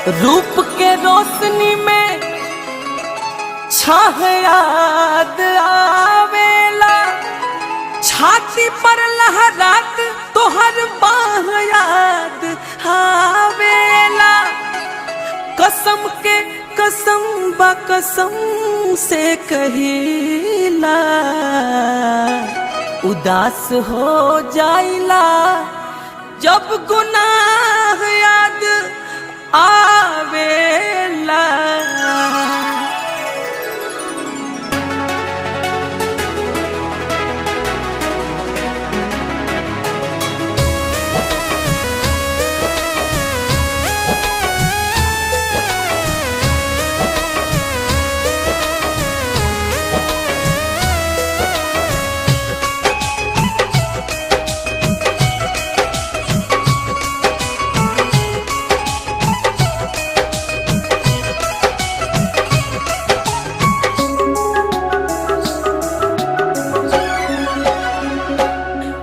रूप के रोशनी में छाह याद आवेला, छाती पर लहरात तोहर बाह याद आवेला। कसम के कसम बा कसम से कहिला, उदास हो जाइला जब गुनाह याद आवेला।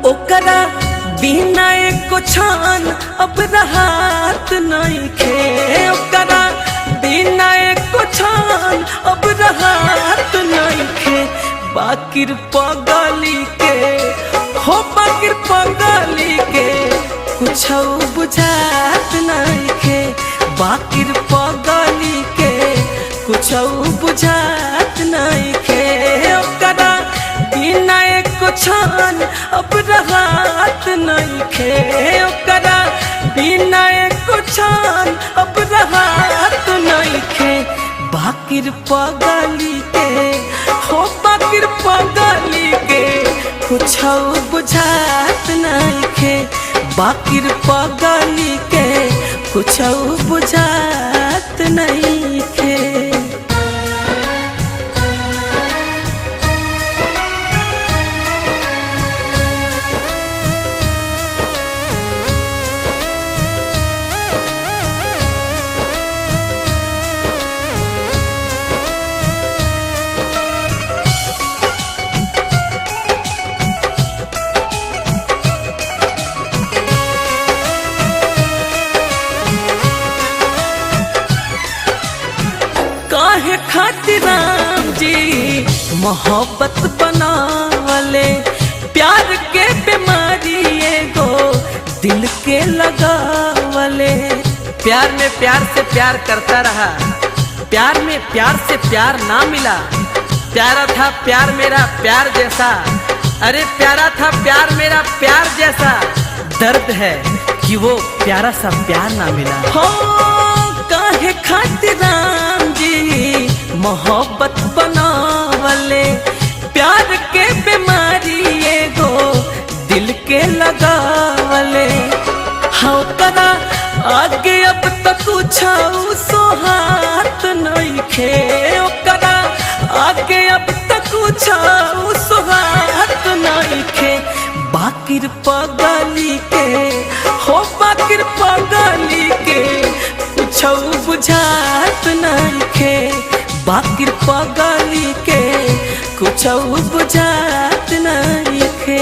ओकरा बिना एको छान अब रहत नहीं खे, ओकरा बिना एको छान अब रहत नहीं खे। बाकिर पगली के हो बाकिर पगली के कुछ बुझात नहीं खे, बाकिर पगली के कुछ बुझात नहीं खे। ओकरा बिना एको छान अब रहत नहीं खे, ओकरा बिना एको छान अब रहत नहीं खे। बाकिर पगली के हो बाकिर पगली के कुछ बुझात नहीं खे, बाकिर पगली के कुछ बुझात नहीं खे। काहे खातिर राम जी मोहब्बत बनावले, प्यार के बीमारी एगो दिल के लगावले। प्यार में प्यार से प्यार करता रहा, प्यार में प्यार से प्यार ना मिला। प्यारा था प्यार मेरा प्यार जैसा, अरे प्यारा था प्यार मेरा प्यार जैसा। दर्द है कि वो प्यारा सा प्यार ना मिला। हो काहे खातिर राम जी मोहब्बत बनावले, प्यार के बीमारी एगो दिल के लगावले। हाँ कदा आगे अब तक कुछ सोहात नहीं खे, ओकरा आगे अब तक कुछ सोहात नहीं खे। बाकिर पगली के हो बाकिर पगली के कुछ बुझात नहीं खे, बाकिर पगली के कुछ बुझात नहीं खे।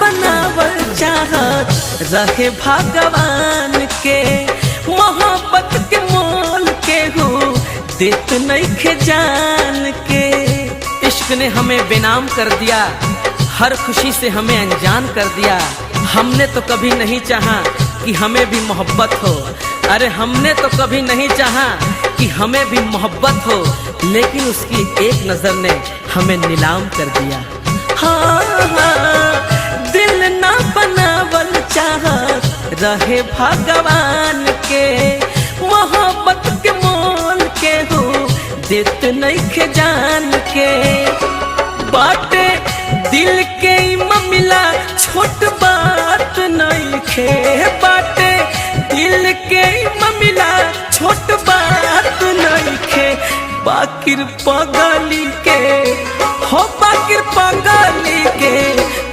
बनावल चाहत रहे भगवान के, मोहब्बत के मोल के हो देत नहीं खे जान के। इश्क ने हमें बेनाम कर दिया, हर खुशी से हमें अनजान कर दिया। हमने तो कभी नहीं चाहा कि हमें भी मोहब्बत हो, अरे हमने तो कभी नहीं चाहा कि हमें भी मोहब्बत हो, लेकिन उसकी एक नजर ने हमें नीलाम कर दिया। हाँ दिल ना बनावल चाहत रहे भगवान के, मोहब्बत के मोल के हो देत नहीं खे जान के। बाटे दिल के मामला छोट बात नहीं खे, बाटे दिल के मामला छोट बात नहीं खे। बाकिर पगली के हो बाकिर पगली के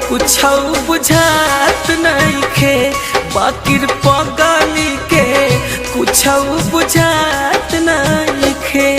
कुछ बुझात नहीं खे बाकिर पगली के कुछ बुझात नहीं खे।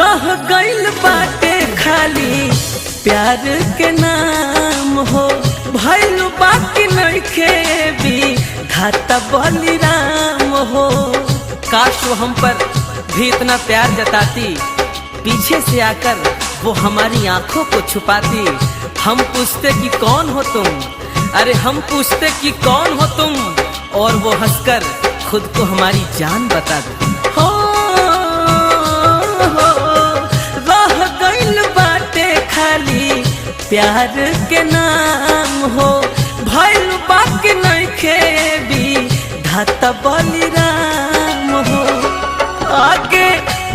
रह गइल बाटे खाली प्यार के नाम हो भइल बाकी नइखे भी धाता बलिराम हो। काश वो हम पर भी इतना प्यार जताती पीछे से आकर वो हमारी आंखों को छुपाती। हम पूछते कि कौन हो तुम अरे हम पूछते कि कौन हो तुम और वो हंसकर खुद को हमारी जान बता दे। खाली प्यार के नाम हो भइल बाकी नइखे भी धाता बलिराम हो। आगे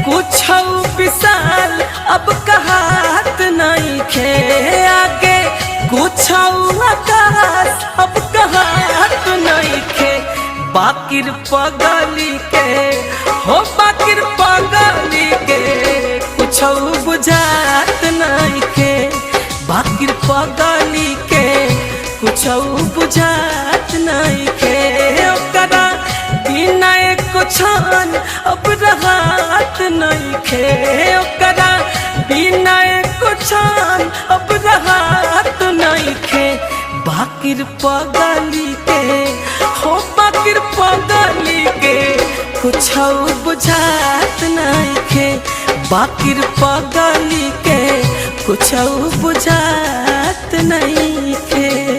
कुछ विशाल अब कहात नइखे आगे कुछ आकाश अब कहात नइखे बाकिर पगली के हो बाकिर पगली के कुछ बुझात नइखे बाकिर पगली के कुछ बुझात नइखे। ओकरा बिना एको क्षण अब रहत नइखे ओकरा बिना एको क्षण अब रहत नइखे बाकिर पगली के हो बाकिर पगली के कुछ बुझात नइखे बाकिर पगली के कुछ बुझात नहीं खे।